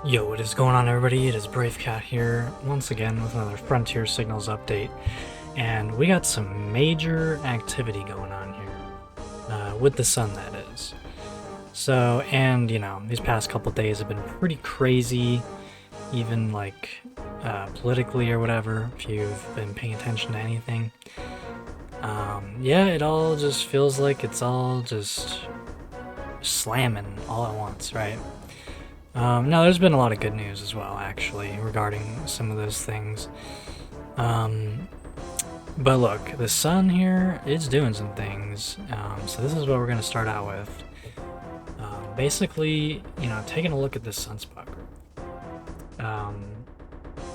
Yo, what is going on, everybody? It is Brave Cat here once again with another Frontier Signals update, and we got some major activity going on here with the sun, that is. So, and you know, these past couple days have been pretty crazy, even like politically or whatever. If you've been paying attention to anything, yeah, it all just feels like it's all just slamming all at once, right? No, there's been a lot of good news as well, actually, regarding some of those things. But look, the sun here is doing some things. So this is what we're going to start out with. Basically, you know, taking a look at this sunspot group.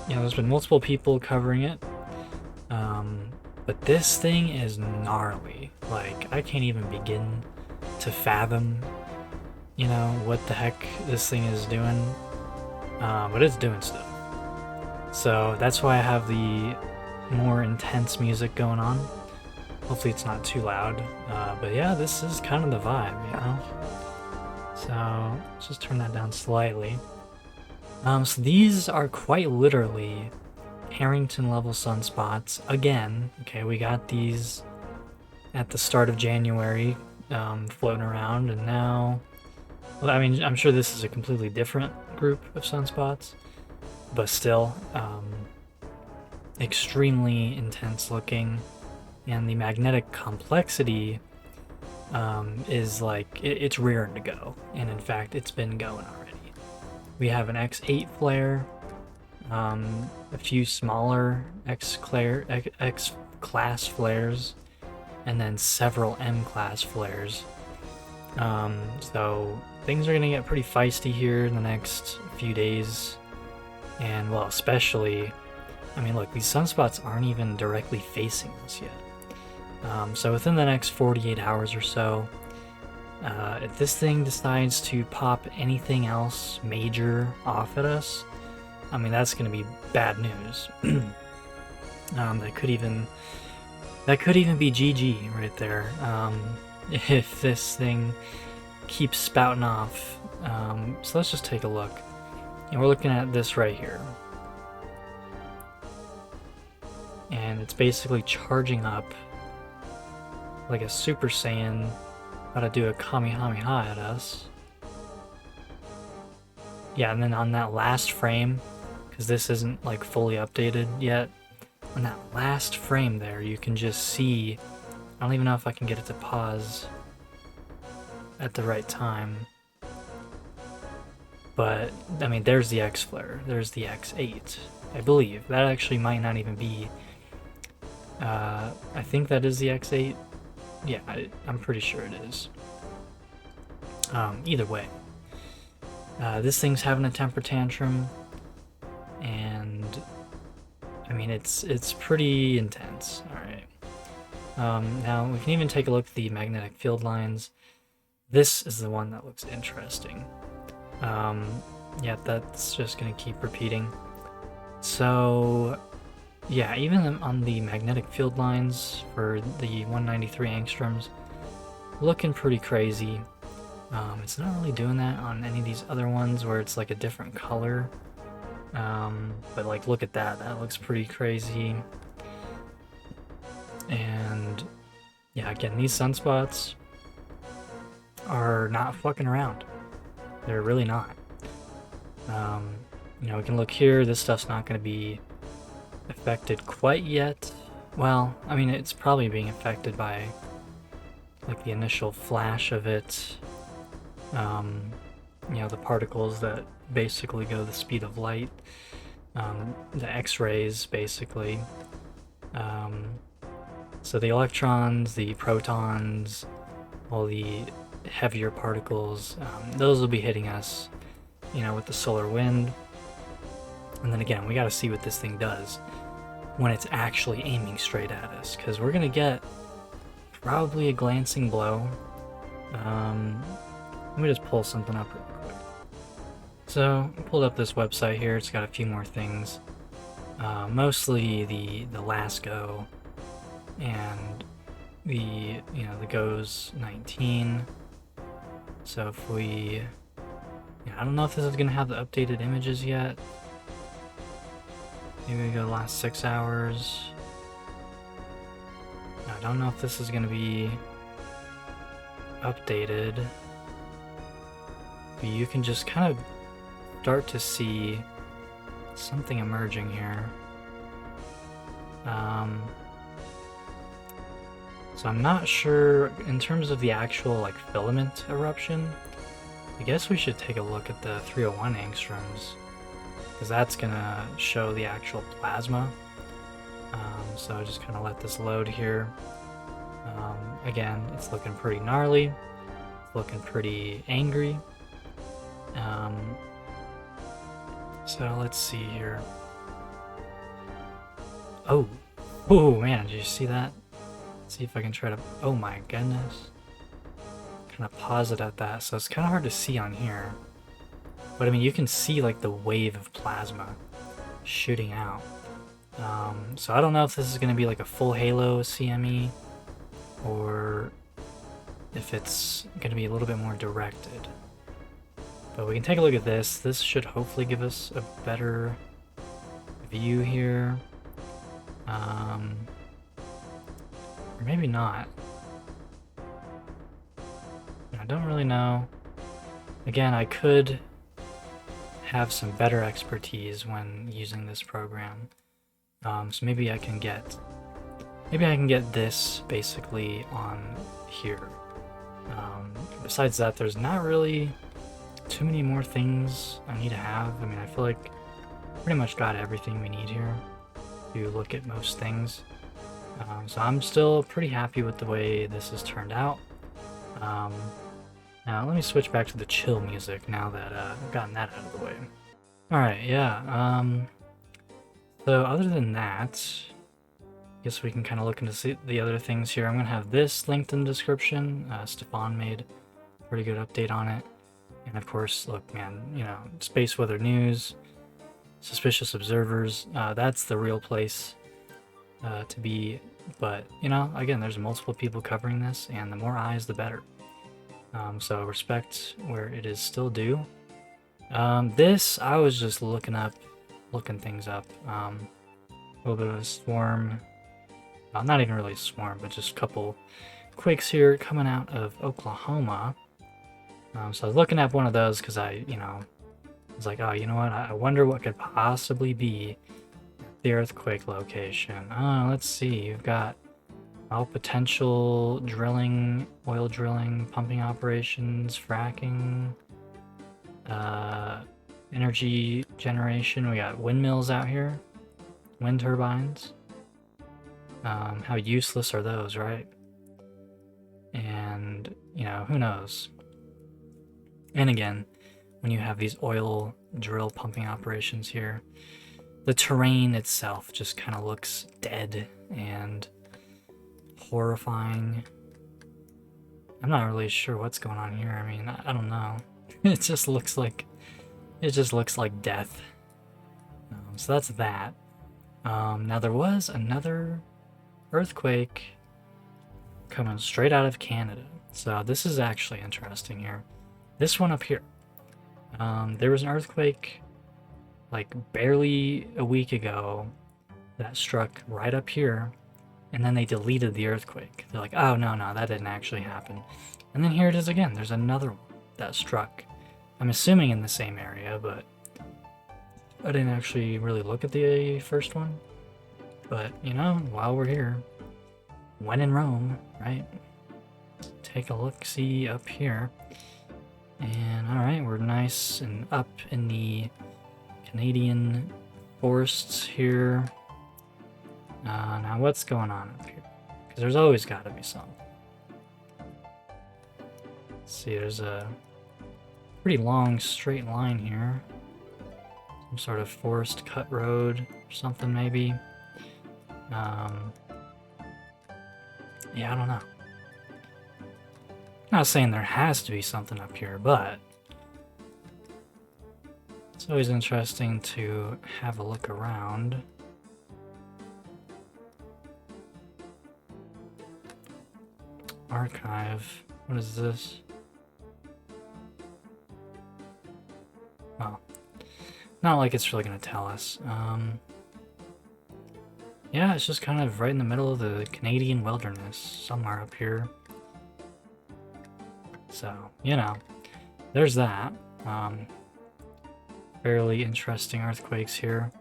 You know, there's been multiple people covering it. But this thing is gnarly. Like, I can't even begin to fathom, you know, what the heck this thing is doing, but it's doing stuff. So that's why I have the more intense music going on. Hopefully it's not too loud, but yeah, this is kind of the vibe, you know? So let's just turn that down slightly. So these are quite literally Carrington level sunspots. Again, okay, we got these at the start of January, floating around, and now, well, I mean, I'm sure this is a completely different group of sunspots, but still, extremely intense looking, and the magnetic complexity is like, it's raring to go, and in fact, it's been going already. We have an X8 flare, a few smaller X-class flares, and then several M-class flares. So things are gonna get pretty feisty here in the next few days, and well, especially, I mean, look, these sunspots aren't even directly facing us yet. So within the next 48 hours or so, if this thing decides to pop anything else major off at us, I mean, that's gonna be bad news. That could even be GG right there. If this thing keeps spouting off. So let's just take a look. And we're looking at this right here. And it's basically charging up like a Super Saiyan about to do a Kamehameha at us. Yeah, and then on that last frame, because this isn't like fully updated yet, on that last frame there, you can just see, I don't even know if I can get it to pause at the right time, but I mean, there's the X flare, there's the X8, I believe. That actually might not even be, I think that is the X8. Yeah, I'm pretty sure it is. Either way, this thing's having a temper tantrum, and I mean, it's pretty intense. All right. Now we can even take a look at the magnetic field lines. This is the one that looks interesting. Yeah, that's just gonna keep repeating. So yeah, even on the magnetic field lines for the 193 angstroms, looking pretty crazy. It's not really doing that on any of these other ones where it's like a different color. But like, look at that, that looks pretty crazy. And yeah, again, these sunspots are not fucking around. They're really not. You know, we can look here, this stuff's not going to be affected quite yet. Well, I mean, it's probably being affected by like the initial flash of it. You know, the particles that basically go the speed of light, the X-rays basically. So the electrons, the protons, all the heavier particles, those will be hitting us, you know, with the solar wind. And then again, we got to see what this thing does when it's actually aiming straight at us, because we're gonna get probably a glancing blow. Let me just pull something up real quick. So I pulled up this website here. It's got a few more things, mostly the LASCO and the GOES 19. So if we Yeah, I don't know if this is gonna have the updated images yet. Maybe we go the last 6 hours. I don't know if this is gonna be updated. But you can just kind of start to see something emerging here. So I'm not sure in terms of the actual like filament eruption. I guess we should take a look at the 301 angstroms, because that's gonna show the actual plasma. So just kind of let this load here. Again, it's looking pretty gnarly. It's looking pretty angry. So let's see here. Oh man, did you see that? Let's see if I can try to. Oh my goodness. Kind of pause it at that, so it's kind of hard to see on here. But I mean, you can see like the wave of plasma shooting out. So I don't know if this is going to be like a full halo CME or if it's going to be a little bit more directed. But we can take a look at this. This should hopefully give us a better view here. Or maybe not. I don't really know. Again, I could have some better expertise when using this program. So maybe I can get this basically on here. Besides that, there's not really too many more things I need to have. I mean, I feel like pretty much got everything we need here to look at most things. So I'm still pretty happy with the way this has turned out. Now let me switch back to the chill music now that I've gotten that out of the way. Alright, yeah, so other than that, I guess we can kind of look into see the other things here. I'm going to have this linked in the description. Stefan made a pretty good update on it. And of course, look, man, you know, space weather news, suspicious observers, that's the real place to be. But, you know, again, there's multiple people covering this, and the more eyes, the better. So respect where it is still due. This, I was just looking things up. A little bit of a swarm. Well, not even really a swarm, but just a couple quakes here coming out of Oklahoma. So I was looking at one of those because I was like, oh, you know what? I wonder what could possibly be the earthquake location. Oh, let's see. You've got all potential drilling, oil drilling, pumping operations, fracking, energy generation. We got windmills out here, wind turbines. How useless are those, right? And, you know, who knows? And again, when you have these oil drill pumping operations here, the terrain itself just kind of looks dead and horrifying. I'm not really sure what's going on here. I mean, I don't know. It just looks like death. So that's that. Now there was another earthquake coming straight out of Canada. So this is actually interesting here. This one up here. There was an earthquake like barely a week ago that struck right up here, and then they deleted the earthquake. They're like, oh, no, that didn't actually happen. And then here it is again. There's another one that struck. I'm assuming in the same area, but I didn't actually really look at the first one. But, you know, while we're here, when in Rome, right? Take a look-see up here. And alright, we're nice and up in the Canadian forests here. Now what's going on up here? Because there's always got to be something. Let's see, there's a pretty long straight line here. Some sort of forest cut road or something maybe. Yeah, I don't know. Not saying there has to be something up here, but it's always interesting to have a look around. Archive. What is this? well, not like it's really going to tell us. Yeah, it's just kind of right in the middle of the Canadian wilderness, somewhere up here. So, you know, there's that. Fairly interesting earthquakes here.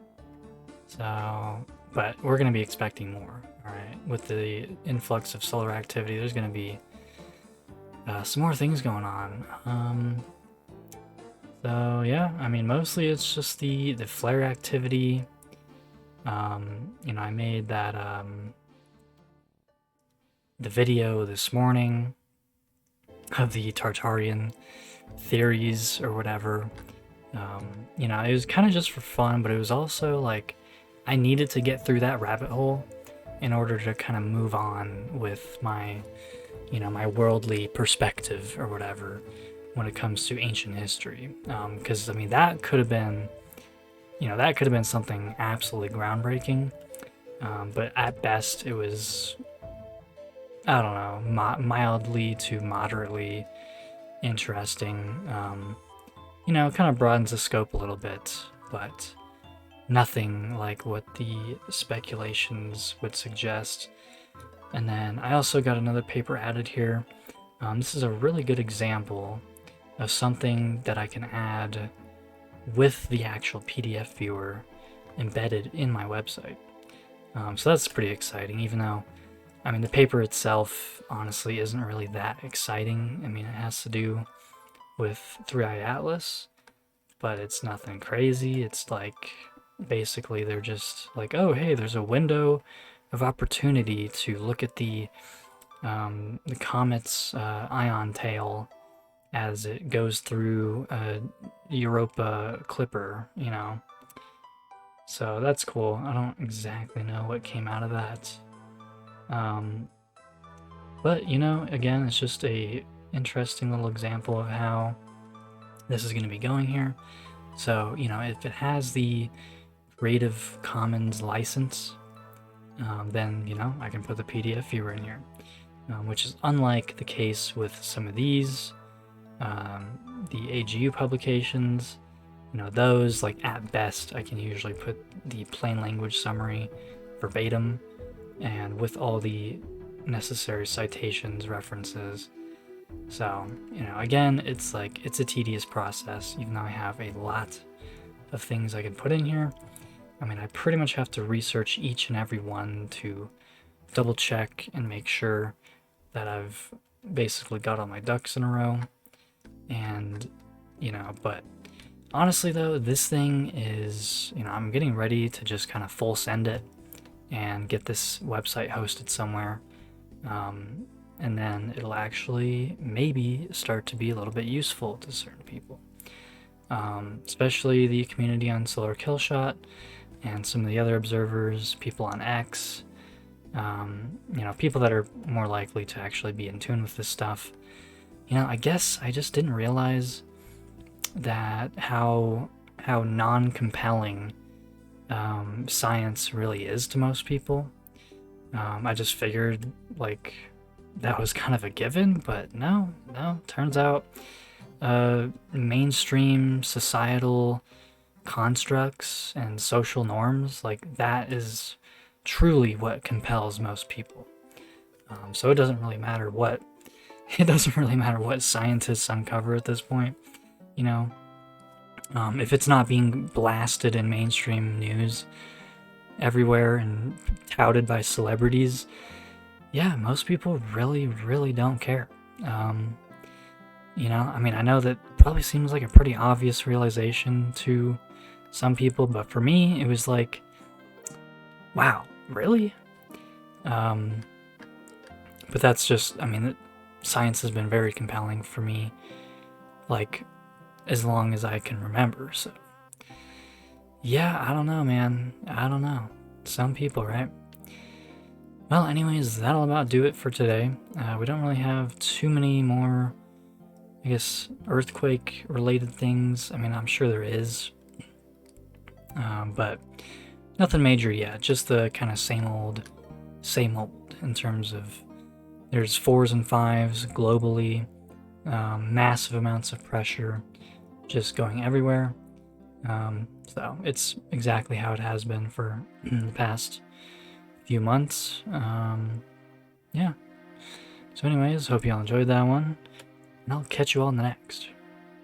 So, but we're going to be expecting more, alright? With the influx of solar activity, there's going to be some more things going on. So, yeah, I mean, mostly it's just the flare activity. You know, I made that, the video this morning of the Tartarian theories or whatever. You know, it was kind of just for fun, but it was also like I needed to get through that rabbit hole in order to kind of move on with my, you know, my worldly perspective or whatever when it comes to ancient history. Because I mean, that could have been, you know, that could have been something absolutely groundbreaking. But at best, it was, I don't know, mildly to moderately interesting. You know, it kind of broadens the scope a little bit, but nothing like what the speculations would suggest. And then I also got another paper added here. This is a really good example of something that I can add with the actual PDF viewer embedded in my website. So that's pretty exciting, even though, I mean, the paper itself honestly isn't really that exciting. I mean, it has to do with 3i Atlas, but it's nothing crazy. It's like, basically they're just like, oh hey, there's a window of opportunity to look at the comet's ion tail as it goes through a Europa Clipper, you know. So that's cool. I don't exactly know what came out of that. But, you know, again, it's just a interesting little example of how this is going to be going here. So, you know, if it has the Creative Commons license, then, you know, I can put the PDF viewer in here, which is unlike the case with some of these, the AGU publications. You know, those, like, at best, I can usually put the plain language summary verbatim and with all the necessary citations, references. So, you know, again, it's like, it's a tedious process, even though I have a lot of things I can put in here. I mean, I pretty much have to research each and every one to double check and make sure that I've basically got all my ducks in a row. And, you know, but honestly though, this thing is, you know, I'm getting ready to just kind of full send it and get this website hosted somewhere. And then it'll actually maybe start to be a little bit useful to certain people. Especially the community on Solar Killshot and some of the other observers, people on X, you know, people that are more likely to actually be in tune with this stuff. You know, I guess I just didn't realize that how non-compelling science really is to most people. I just figured, like, that was kind of a given, but no, turns out mainstream societal constructs and social norms, like, that is truly what compels most people. So it doesn't really matter what scientists uncover at this point, you know. If it's not being blasted in mainstream news everywhere and touted by celebrities, yeah, most people really don't care. You know, I mean, I know that probably seems like a pretty obvious realization to some people, but for me, it was like, wow, really? But that's just, I mean, science has been very compelling for me, like, as long as I can remember, so. Yeah, I don't know, man. I don't know. Some people, right? Well, anyways, that'll about do it for today. We don't really have too many more, I guess, earthquake-related things. I mean, I'm sure there is. But nothing major yet. Just the kind of same old in terms of there's 4s and 5s globally, massive amounts of pressure just going everywhere. So it's exactly how it has been for the past few months. Yeah. So anyways, hope you all enjoyed that one, and I'll catch you all in the next.